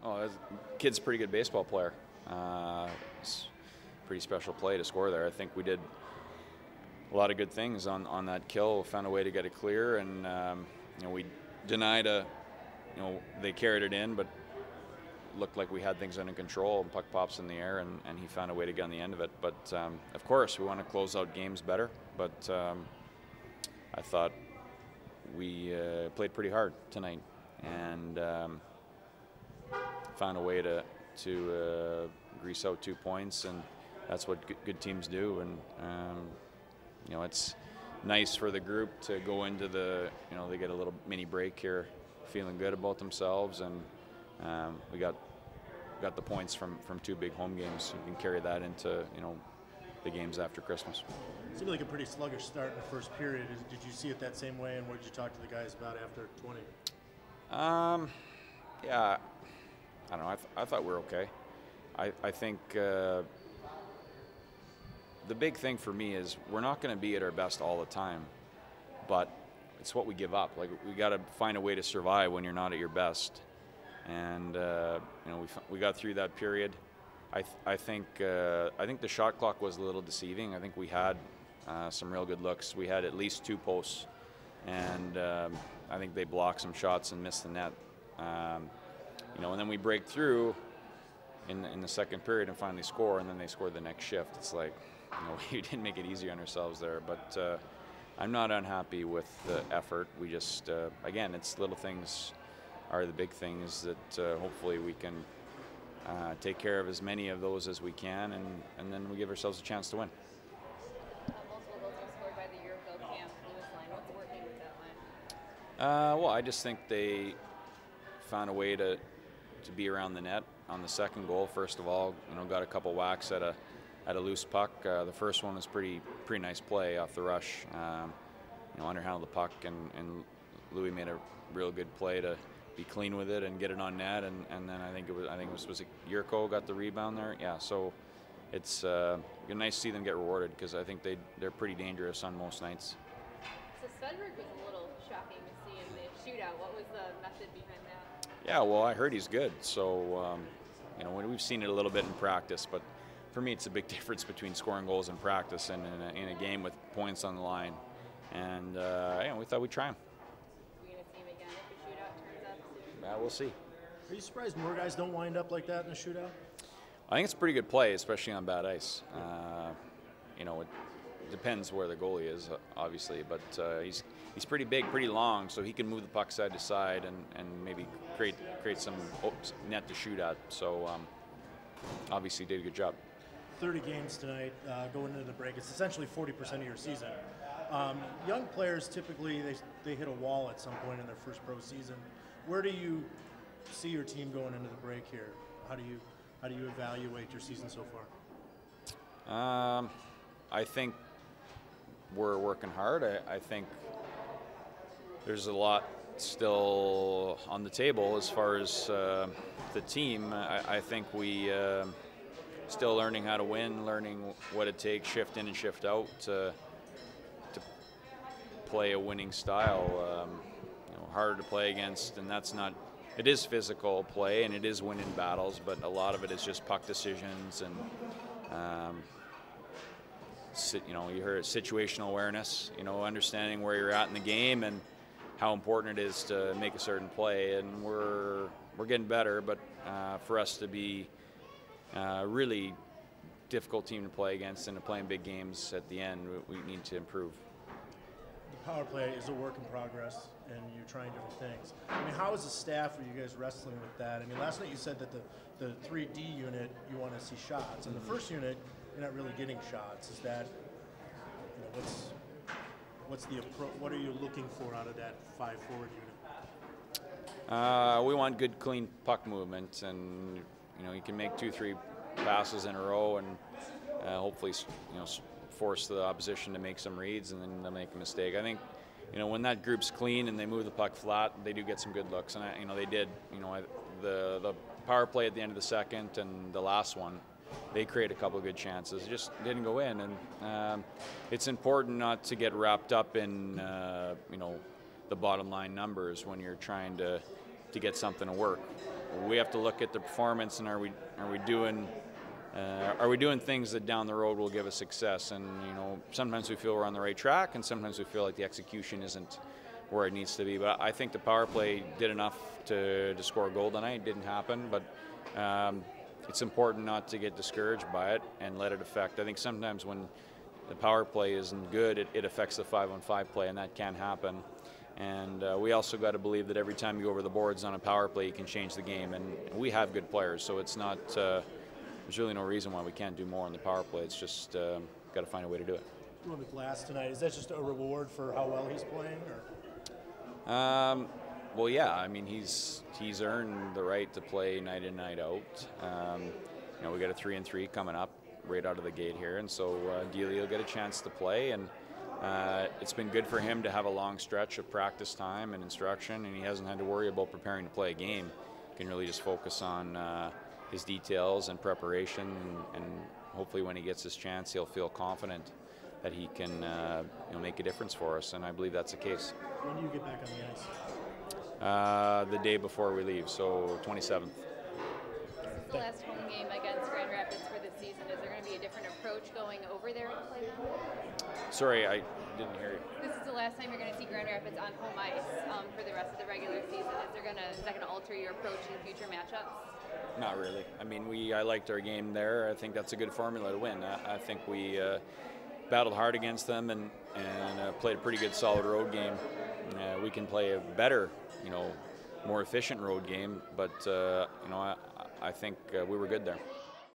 Oh, kid's a pretty good baseball player. It's a pretty special play to score there. I think we did a lot of good things on that kill. Found a way to get it clear, and we denied they carried it in, but looked like we had things under control. Puck pops in the air, and he found a way to get on the end of it. But of course, we want to close out games better. But I thought we played pretty hard tonight, and found a way to grease out 2 points, and that's what good teams do. And it's nice for the group to go into they get a little mini break here, feeling good about themselves, and we got the points from 2 big home games. You can carry that into the games after Christmas. It seemed like a pretty sluggish start in the first period. Did you see it that same way, and what did you talk to the guys about after 20? Yeah, I don't know. I thought we were okay. I think the big thing for me is we're not going to be at our best all the time, but it's what we give up. Like, we got to find a way to survive when you're not at your best. And we got through that period. I think the shot clock was a little deceiving. I think we had some real good looks. We had at least 2 posts, and I think they blocked some shots and missed the net. And then we break through in the second period and finally score, and then they scored the next shift. It's like, we didn't make it easy on ourselves there. But I'm not unhappy with the effort. We just, again, it's little things are the big things that hopefully we can take care of as many of those as we can, and then we give ourselves a chance to win. Multiple goals were scored by the Yearville camp Lewis line. What's working with that line? Well, I just think they found a way to be around the net on the second goal. First of all, got a couple whacks at a loose puck. The first one was pretty nice play off the rush. Underhandled the puck, and Louis made a real good play to be clean with it and get it on net, and then I think it was Yurko got the rebound there. Yeah, so it's nice to see them get rewarded, because I think they're pretty dangerous on most nights. So Svedberg was a little shocking to see in the shootout. What was the method behind that? Yeah, well, I heard he's good, so we've seen it a little bit in practice, but for me it's a big difference between scoring goals in practice and in a game with points on the line, and we thought we'd try him. We'll see. Are you surprised more guys don't wind up like that in a shootout? I think it's a pretty good play, especially on bad ice. It depends where the goalie is, obviously, but he's pretty big, pretty long, so he can move the puck side to side and maybe create some net to shoot at. So obviously did a good job. 30 games tonight, going into the break. It's essentially 40% of your season. Young players typically they hit a wall at some point in their first pro season. Where do you see your team going into the break here? How do you evaluate your season so far? I think we're working hard. I think there's a lot still on the table as far as the team. I think we still learning how to win, learning what it takes, shift in and shift out to play a winning style. Harder to play against, and it is physical play and it is winning battles, but a lot of it is just puck decisions and you heard situational awareness, understanding where you're at in the game and how important it is to make a certain play, and we're getting better, but for us to be a really difficult team to play against and to play in big games at the end, we need to improve. The power play is a work in progress, and you're trying different things. I mean, how is the staff, are you guys wrestling with that? I mean, last night you said that the 3D unit, you want to see shots. And the first unit, you're not really getting shots. Is that, what's the approach? What are you looking for out of that 5 forward unit? We want good, clean puck movement, and you can make 2-3 passes in a row, and hopefully, force the opposition to make some reads, and then they'll make a mistake. I think, when that group's clean and they move the puck flat, they do get some good looks, and they did. The power play at the end of the second and the last one, they create a couple of good chances. It just didn't go in, and it's important not to get wrapped up in the bottom line numbers when you're trying to to get something to work. We have to look at the performance and are we doing things that down the road will give us success. And sometimes we feel we're on the right track, and sometimes we feel like the execution isn't where it needs to be. But I think the power play did enough to score a goal tonight. It didn't happen, but it's important not to get discouraged by it and let it affect. I think sometimes when the power play isn't good, it affects the 5-on-5 play, and that can happen. And we also got to believe that every time you go over the boards on a power play, you can change the game. And we have good players, so it's not. There's really no reason why we can't do more on the power play. It's just got to find a way to do it. On the glass tonight, is that just a reward for how well he's playing, or? Well, yeah. I mean, he's earned the right to play night in, night out. We got a 3-3 coming up right out of the gate here, and so Dealey will get a chance to play. And it's been good for him to have a long stretch of practice time and instruction, and he hasn't had to worry about preparing to play a game. He can really just focus on his details and preparation, and hopefully when he gets his chance, he'll feel confident that he can make a difference for us, and I believe that's the case. When do you get back on the ice? The day before we leave, so 27th. This is the last home game against Grand Rapids for the season. Is there going to be a different approach going over there to play them? Sorry, I didn't hear you. This is the last time you're going to see Grand Rapids on home ice for the rest of the regular season. Is that going to alter your approach in future matchups? Not really. I mean, I liked our game there. I think that's a good formula to win. I think we battled hard against them and played a pretty good, solid road game. We can play a better, more efficient road game, but I think we were good there.